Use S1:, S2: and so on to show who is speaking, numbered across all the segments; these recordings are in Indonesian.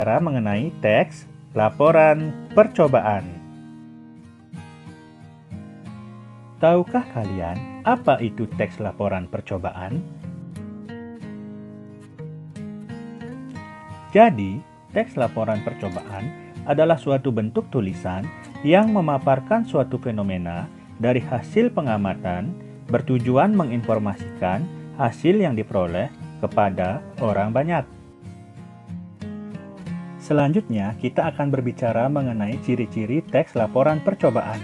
S1: Cara mengenai teks laporan percobaan. Tahukah kalian apa itu teks laporan percobaan? Jadi, teks laporan percobaan adalah suatu bentuk tulisan yang memaparkan suatu fenomena dari hasil pengamatan bertujuan menginformasikan hasil yang diperoleh kepada orang banyak. Selanjutnya, kita akan berbicara mengenai ciri-ciri teks laporan percobaan.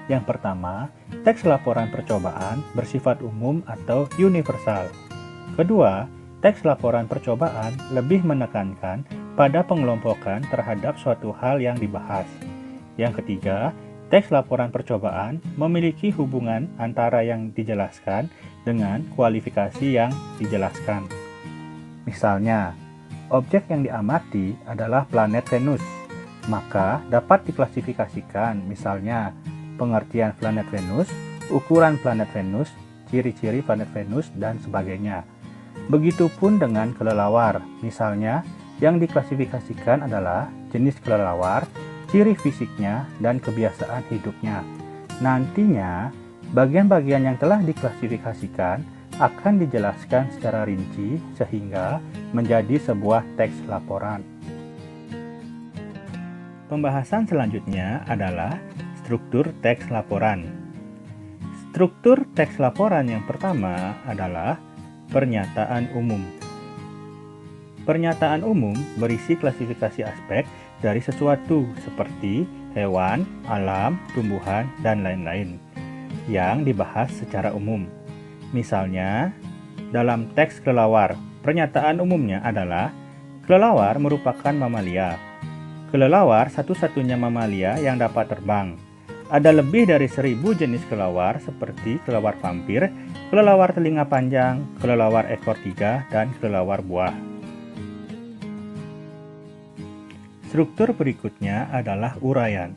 S1: Yang pertama, teks laporan percobaan bersifat umum atau universal. Kedua, teks laporan percobaan lebih menekankan pada pengelompokan terhadap suatu hal yang dibahas. Yang ketiga, teks laporan percobaan memiliki hubungan antara yang dijelaskan dengan kualifikasi yang dijelaskan. Misalnya, objek yang diamati adalah planet Venus, maka dapat diklasifikasikan misalnya pengertian planet Venus, ukuran planet Venus, ciri-ciri planet Venus, dan sebagainya. Begitupun dengan kelelawar, misalnya yang diklasifikasikan adalah jenis kelelawar, ciri fisiknya, dan kebiasaan hidupnya. Nantinya, bagian-bagian yang telah diklasifikasikan akan dijelaskan secara rinci sehingga menjadi sebuah teks laporan. Pembahasan selanjutnya adalah struktur teks laporan. Struktur teks laporan yang pertama adalah pernyataan umum. Pernyataan umum berisi klasifikasi aspek dari sesuatu seperti hewan, alam, tumbuhan, dan lain-lain yang dibahas secara umum. Misalnya, dalam teks kelelawar, pernyataan umumnya adalah kelelawar merupakan mamalia. Kelelawar satu-satunya mamalia yang dapat terbang. Ada lebih dari 1000 jenis kelelawar seperti kelelawar vampir, kelelawar telinga panjang, kelelawar ekor 3, dan kelelawar buah. Struktur berikutnya adalah uraian.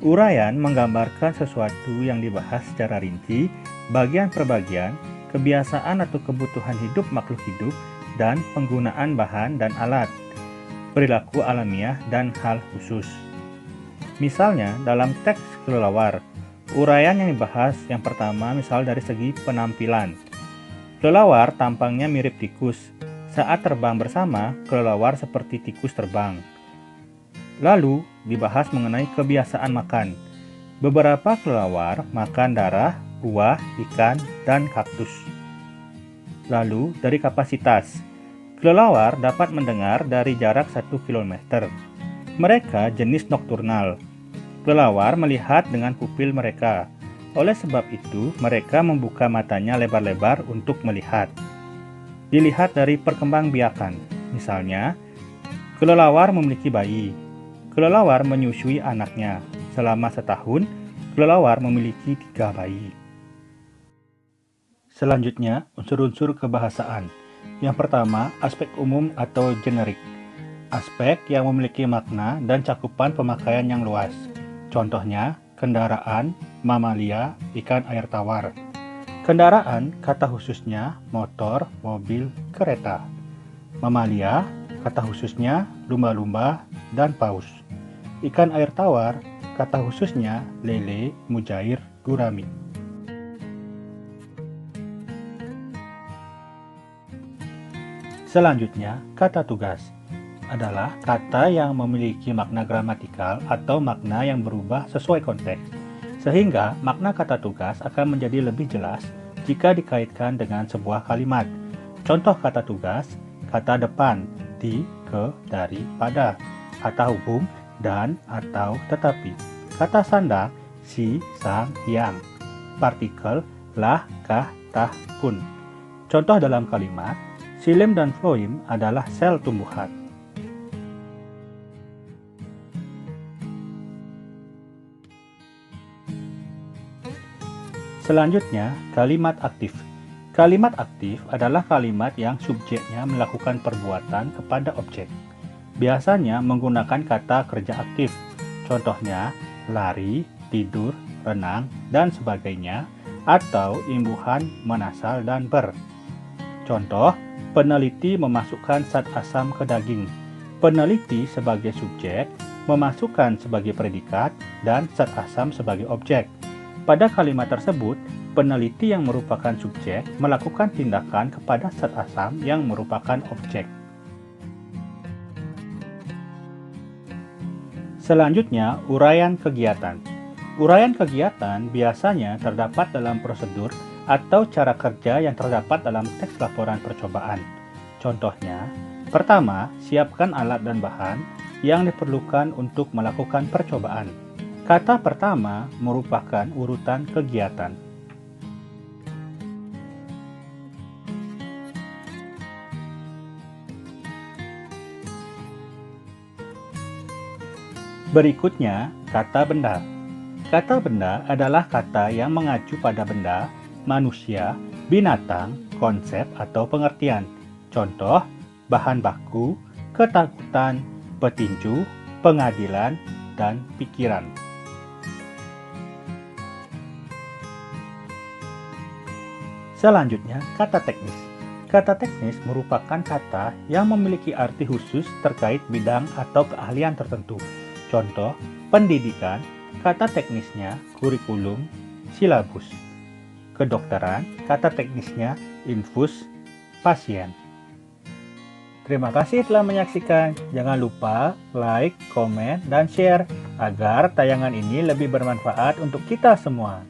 S1: Uraian menggambarkan sesuatu yang dibahas secara rinci, bagian per bagian, kebiasaan atau kebutuhan hidup makhluk hidup, dan penggunaan bahan dan alat, perilaku alamiah, dan hal khusus. Misalnya, dalam teks kelelawar, uraian yang dibahas yang pertama misal dari segi penampilan. Kelelawar tampangnya mirip tikus. Saat terbang bersama, kelelawar seperti tikus terbang. Lalu, dibahas mengenai kebiasaan makan. Beberapa kelelawar makan darah, buah, ikan, dan kaktus. Lalu, dari kapasitas. Kelelawar dapat mendengar dari jarak 1 km. Mereka jenis nokturnal. Kelelawar melihat dengan pupil mereka. Oleh sebab itu, mereka membuka matanya lebar-lebar untuk melihat. Dilihat dari perkembangbiakan. Misalnya, kelelawar memiliki bayi. Kelelawar menyusui anaknya. Selama setahun, kelelawar memiliki 3 bayi. Selanjutnya, unsur-unsur kebahasaan. Yang pertama, aspek umum atau generik. Aspek yang memiliki makna dan cakupan pemakaian yang luas. Contohnya, kendaraan, mamalia, ikan air tawar. Kendaraan, kata khususnya motor, mobil, kereta. Mamalia, kata khususnya lumba-lumba dan paus. Ikan air tawar, kata khususnya lele, mujair, gurami. Selanjutnya, kata tugas adalah kata yang memiliki makna gramatikal atau makna yang berubah sesuai konteks, sehingga makna kata tugas akan menjadi lebih jelas jika dikaitkan dengan sebuah kalimat. Contoh kata tugas, kata depan, di, ke, dari, pada, kata hubung, dan, atau, tetapi, kata sandang, si, sang, yang, partikel, lah, kah, tah, pun. Contoh dalam kalimat, xilem dan floem adalah sel tumbuhan. Selanjutnya, kalimat aktif. Kalimat aktif adalah kalimat yang subjeknya melakukan perbuatan kepada objek. Biasanya menggunakan kata kerja aktif. Contohnya, lari, tidur, renang, dan sebagainya, atau imbuhan, menasal, dan ber. Contoh, peneliti memasukkan zat asam ke daging. peneliti sebagai subjek, memasukkan sebagai predikat, dan zat asam sebagai objek. Pada kalimat tersebut, peneliti yang merupakan subjek melakukan tindakan kepada zat asam yang merupakan objek. Selanjutnya, uraian kegiatan. Uraian kegiatan biasanya terdapat dalam prosedur atau cara kerja yang terdapat dalam teks laporan percobaan. Contohnya, pertama, siapkan alat dan bahan yang diperlukan untuk melakukan percobaan. Kata pertama merupakan urutan kegiatan. Berikutnya, kata benda. Kata benda adalah kata yang mengacu pada benda, manusia, binatang, konsep, atau pengertian. Contoh, bahan baku, ketakutan, petinju, pengadilan, dan pikiran. Selanjutnya, kata teknis. Kata teknis merupakan kata yang memiliki arti khusus terkait bidang atau keahlian tertentu. Contoh, pendidikan, kata teknisnya kurikulum, silabus. Kedokteran, kata teknisnya infus, pasien. Terima kasih telah menyaksikan. Jangan lupa like, komen, dan share agar tayangan ini lebih bermanfaat untuk kita semua.